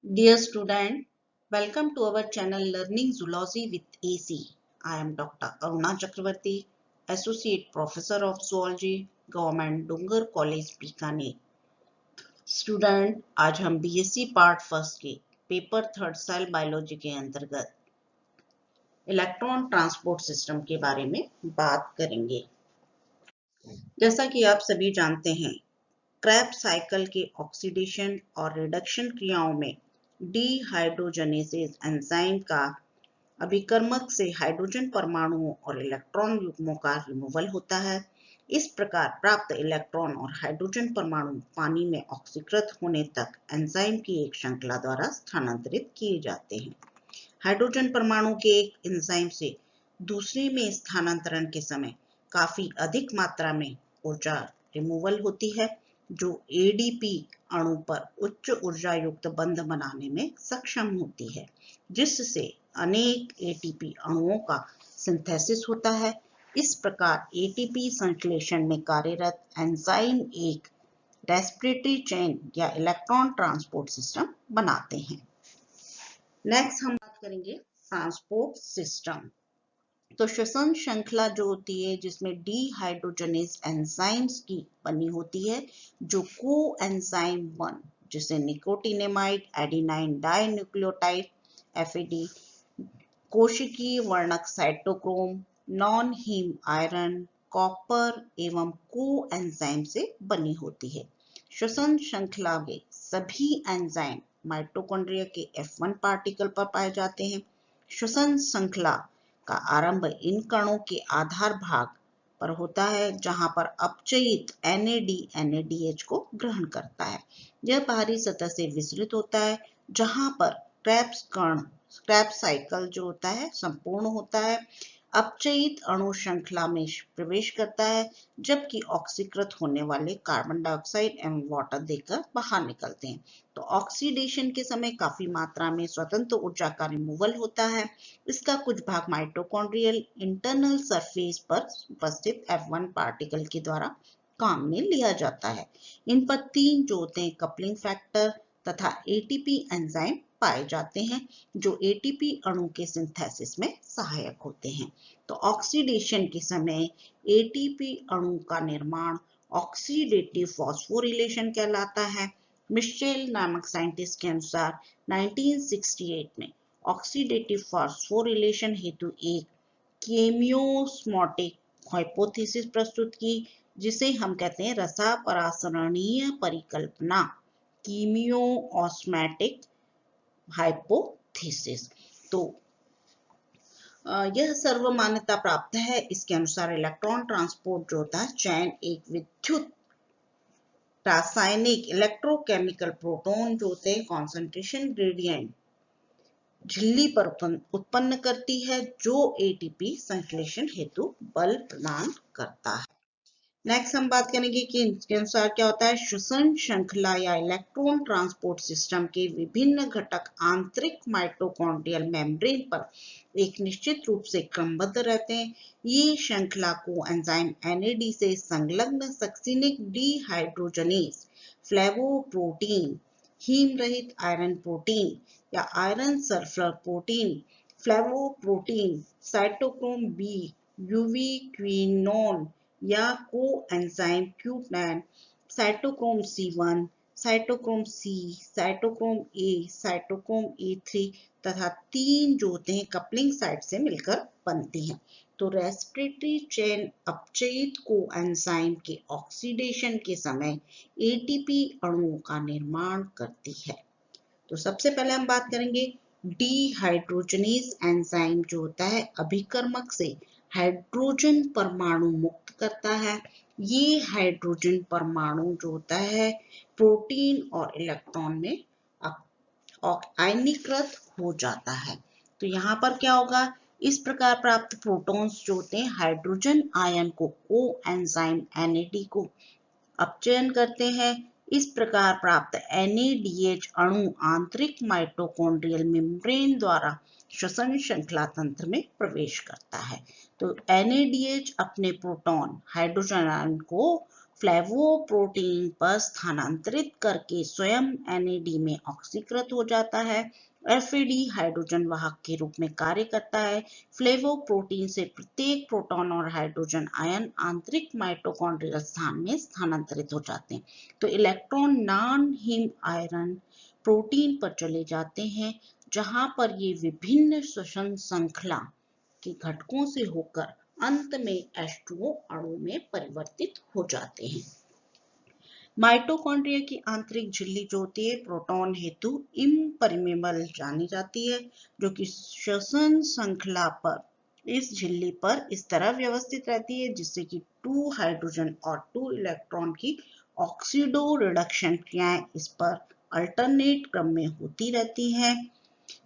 Dear student, welcome to our channel Learning Zoology with AC. I am Dr. Aruna Chakravarti, Associate Professor of Zoology, Government Dungar College, Bikaner. Student, आज हम BSc part first के paper third cell biology के अंतर्गत electron transport system के बारे में बात करेंगे। जैसा कि आप सभी जानते हैं, क्रेब्स साइकिल के ऑक्सीडेशन और रिडक्शन क्रियाओं में डीहाइड्रोजनेसेस एंजाइम का अभिकर्मक से हाइड्रोजन परमाणुओं और इलेक्ट्रॉन युग्मों का रिमूवल होता है। इस प्रकार प्राप्त इलेक्ट्रॉन और हाइड्रोजन परमाणु पानी में ऑक्सीकृत होने तक एंजाइम की एक श्रृंखला द्वारा स्थानांतरित किए जाते हैं। हाइड्रोजन परमाणु के एक एंजाइम से दूसरे में स्थानांतरण के समय काफी अधिक मात्रा में ऊर्जा रिमूवल होती है, जो एडीपी अणु पर उच्च ऊर्जा युक्त बंध बनाने में सक्षम होती है, जिससे अनेक एटीपी अणुओं का सिंथेसिस होता है। इस प्रकार एटीपी संश्लेषण में कार्यरत एंजाइम एक रेस्पिरेटरी चेन या इलेक्ट्रॉन ट्रांसपोर्ट सिस्टम बनाते हैं। नेक्स्ट हम बात करेंगे ट्रांसपोर्ट सिस्टम। तो श्वसन श्रृंखला जो होती है, जिसमें डीहाइड्रोजनेज एंजाइम्स की बनी होती है, जो को एंजाइम 1 जिसे निकोटिनेमाइड एडेनाइन डाइन्यूक्लियोटाइड एफएडी, कोशिकीय वर्णक cytochrome, non heme iron, copper एवं को एंजाइम से बनी होती है। श्वसन श्रृंखला के सभी एंजाइम माइटोकॉन्ड्रिया के F1 पार्टिकल पर पाए जाते हैं। श्वसन श्रृंखला का आरंभ इन कणों के आधार भाग पर होता है, जहां पर अपचयित NAD/NADH को ग्रहण करता है। यह बाहरी सतह से विसरित होता है, जहां पर क्रेब्स साइकिल जो होता है संपूर्ण होता है। अपचयित अणु श्रृंखला में प्रवेश करता है, जबकि ऑक्सीकृत होने वाले कार्बन डाइऑक्साइड एवं वाटर देकर बाहर निकलते हैं। तो ऑक्सीडेशन के समय काफी मात्रा में स्वतंत्र ऊर्जा का रिमूवल होता है। इसका कुछ भाग माइटोकॉन्ड्रियल इंटरनल सरफेस पर उपस्थित F1 पार्टिकल के द्वारा काम में लिया जाता है। इन पर 3 जो होते हैं कपलिंग फैक्टर तथा एटीपी एंजाइम पाए जाते हैं, जो एटीपी अणु के सिंथेसिस में सहायक होते हैं। तो ऑक्सीडेशन के समय एटीपी अणु का निर्माण ऑक्सीडेटिव फॉस्फोरिलेशन कहलाता है। मिशेल नामक साइंटिस्ट के अनुसार 1968 में ऑक्सीडेटिव फॉस्फोरिलेशन हेतु एक केमियोस्मोटिक हाइपोथेसिस प्रस्तुत की, जिसे हम कहते हैं रसापरासरणीय परिकल्पना, कीमियोऑस्मैटिक हाइपोथेसिस। तो यह सर्वमान्यता प्राप्त है। इसके अनुसार इलेक्ट्रॉन ट्रांसपोर्ट जो होता है चैन एक विद्युत रासायनिक इलेक्ट्रोकेमिकल प्रोटॉन जो होते हैं कॉन्सेंट्रेशन ग्रेडियंट झिल्ली पर उत्पन्न करती है, जो एटीपी संश्लेषण हेतु बल प्रदान करता है। नेक्स्ट हम बात करेंगे कि इसके अनुसार क्या होता है। श्वसन श्रृंखला या इलेक्ट्रॉन ट्रांसपोर्ट सिस्टम के विभिन्न घटक आंतरिक माइटोकॉन्ड्रियल मेम्ब्रेन पर एक निश्चित रूप से क्रमबद्ध रहते हैं। ये श्रृंखला को एंजाइम NAD से संलग्न सक्सिनिक डीहाइड्रोजनेज, फ्लेवोप्रोटीन, हीम रहित आयरन प्रोटीन या iron sulphur protein, flavoprotein, cytochrome B, यूबीक्विनोन या को enzyme Q10, cytochrome C1, cytochrome C, cytochrome A, cytochrome A3 तथा 3 जो होते हैं कपलिंग साइट से मिलकर बनती हैं। तो रेस्पिरेटरी चेन अपचयित को एंजाइम के ऑक्सीडेशन के समय एटीपी अणुओं का निर्माण करती है। तो सबसे पहले हम बात करेंगे डीहाइड्रोजनेज एंजाइम जो होता है अभिकर्मक से हाइड्रोजन परमाणु मुक्त करता है। ये हाइड्रोजन परमाणु जो होता है प्रोटीन और इलेक्ट्रॉन में आयनीकृत हो जाता है। तो यहाँ पर क्या होगा, इस प्रकार प्राप्त प्रोटॉन्स जो होते हैं हाइड्रोजन आयन को एंजाइम NAD को अपचयन करते हैं। इस प्रकार प्राप्त NADH अणु आंतरिक माइटोकॉन्ड्रियल मेम्ब्रेन द्वारा श्वसन श्रृंखला तंत्र में प्रवेश करता है। तो NADH अपने प्रोटॉन हाइड्रोजन आयन को फ्लेवोप्रोटीन पर स्थानांतरित करके स्वयं NAD में ऑक्सीकृत हो जाता है। FAD हाइड्रोजन वाहक के रूप में कार्य करता है। फ्लेवोप्रोटीन से प्रत्येक प्रोटॉन और हाइड्रोजन आयन आंतरिक माइटोकॉन्ड्रियल स्थान में स्थानांतरित हो जाते हैं। तो electron non him iron protein पर चले जाते हैं, जहां पर ये विभिन्न श्वसन श्रृंखला के घटकों से होकर अंत में H2O अणु में परिवर्तित हो जाते हैं। माइटोकॉन्ड्रिया की आंतरिक झिल्ली जो होती है प्रोटॉन हेतु इम्परमेबल जानी जाती है, जो कि श्वसन श्रृंखला पर इस झिल्ली पर इस तरह व्यवस्थित रहती है जिससे कि 2 हाइड्रोजन और 2 इलेक्ट्रॉन की ऑक्सीडो रिडक्शन क्रियाएं इस पर अल्टरनेट क्रम में होती रहती हैं।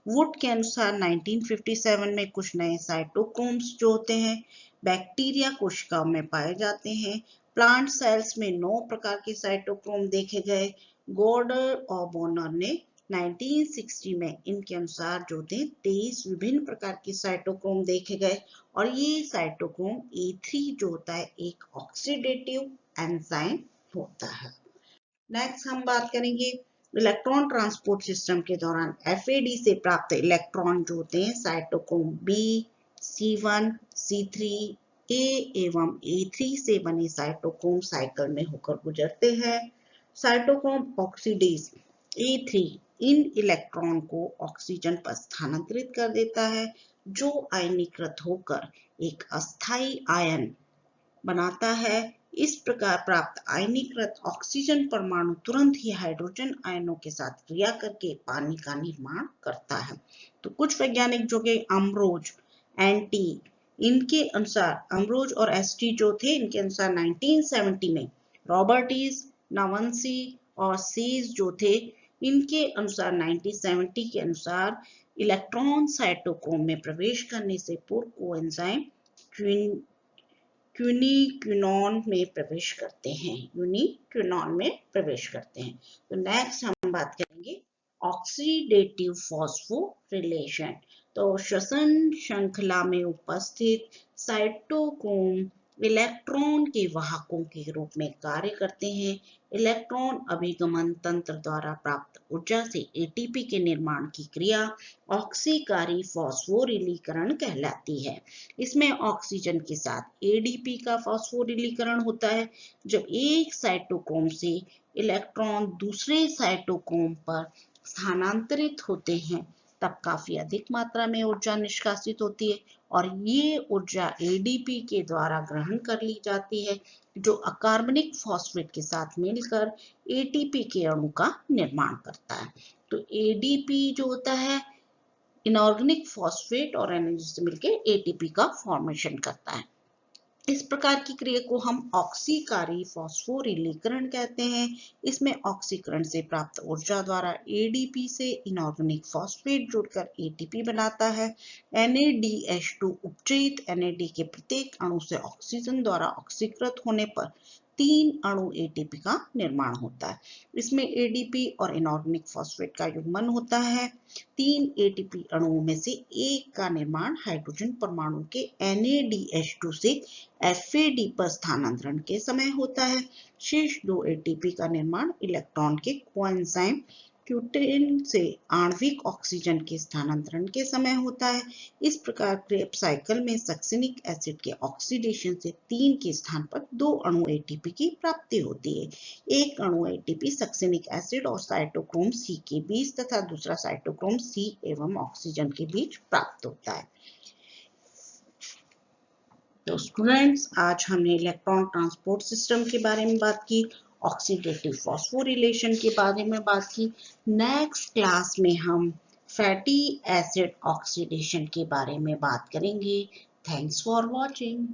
वुड के अनुसार 1957 में कुछ नए साइटोक्रोम्स जो होते हैं बैक्टीरिया कोशिकाओं में पाए जाते हैं। प्लांट सेल्स में 9 प्रकार के साइटोक्रोम देखे गए। गॉर्डर और बोनर ने 1960 में इनके अनुसार जो थे 23 विभिन्न प्रकार के साइटोक्रोम देखे गए और ये साइटोक्रोम A3 जो होता है एक ऑक्सीडेटिव एंजाइम होता है। नेक्स्ट हम बात करेंगे इलेक्ट्रॉन ट्रांसपोर्ट सिस्टम के दौरान FAD से प्राप्त इलेक्ट्रॉन जो होते हैं cytochrome B, C1, C3, A एवं A3 से बने साइटोक्रोम साइकिल में होकर गुजरते हैं। साइटोक्रोम ऑक्सीडेज A3 इन इलेक्ट्रॉन को ऑक्सीजन पर स्थानांतरित कर देता है, जो आयनीकृत होकर एक अस्थायी आयन बनाता है। इस प्रकार प्राप्त आयनीकृत ऑक्सीजन परमाणु तुरंत ही हाइड्रोजन आयनों के साथ क्रिया करके पानी का निर्माण करता है। तो कुछ वैज्ञानिक जो कि अम्ब्रोज, एंटी, इनके अनुसार अम्ब्रोज और एसटी जो थे इनके अनुसार 1970 में रॉबर्टीज, नवंसी और सीज जो थे इनके अनुसार 1970 के अनुसार इलेक्ट्रॉन साइटोक्रोम में प्रवेश करने से पूर्व कोएंजाइम यूनिक्विनॉन में प्रवेश करते हैं। यूनिक्विनॉन में प्रवेश करते हैं। तो नेक्स्ट हम बात करेंगे ऑक्सीडेटिव फॉस्फोरिलेशन। तो श्वसन श्रृंखला में उपस्थित साइटोक्रोम इलेक्ट्रॉन के वाहकों के रूप में कार्य करते हैं। इलेक्ट्रॉन अभिगमन तंत्र द्वारा प्राप्त ऊर्जा से ATP के निर्माण की क्रिया ऑक्सीकारी फॉस्फोरिलीकरण कहलाती है। इसमें ऑक्सीजन के साथ ADP का फॉस्फोरिलीकरण होता है। जब एक साइटोक्रोम से इलेक्ट्रॉन दूसरे साइटोक्रोम पर स्थानांतरित होते हैं तब काफी अधिक मात्रा में ऊर्जा निष्कासित होती है और ये ऊर्जा ADP के द्वारा ग्रहण कर ली जाती है, जो अकार्बनिक फॉस्फेट के साथ मिलकर ATP के अणु का निर्माण करता है। तो ADP जो होता है इनऑर्गेनिक फॉस्फेट और एनर्जी से मिलकर ATP का फॉर्मेशन करता है। इस प्रकार की क्रिया को हम ऑक्सीकारी फॉस्फोरिलीकरण कहते हैं। इसमें ऑक्सीकरण से प्राप्त ऊर्जा द्वारा ADP से इनऑर्गेनिक फॉस्फेट जुड़कर ATP बनाता है। NADH2 उपचयित NAD के प्रत्येक अणु से ऑक्सीजन द्वारा ऑक्सीकृत होने पर 3 अणु ATP का निर्माण होता है। इसमें ADP और इनऑर्गेनिक फॉस्फेट का युग्मन होता है। 3 ATP अणुओं में से एक का निर्माण हाइड्रोजन परमाणु के NADH2 से FAD पर स्थानांतरण के समय होता है। शेष 2 ATP का निर्माण इलेक्ट्रॉन के कोएंजाइम क्यूटेन से आणविक ऑक्सीजन के स्थानांतरण के समय होता है। इस प्रकार क्रेब्स साइकिल में सक्सिनिक एसिड के ऑक्सीडेशन से 3 के स्थान पर 2 अणु ATP की प्राप्ति होती है। एक अणु ATP सक्सिनिक एसिड और साइटोक्रोम C के बीच तथा दूसरा साइटोक्रोम C एवं ऑक्सीजन के बीच प्राप्त होता है। तो स्टूडेंट्स, आज हमने इलेक्ट्रॉन ट्रांसपोर्ट सिस्टम के बारे में बात की, ऑक्सीडेटिव फॉस्फोरिलेशन के बारे में बात की। नेक्स्ट क्लास में हम फैटी एसिड ऑक्सीडेशन के बारे में बात करेंगे। Thanks for watching.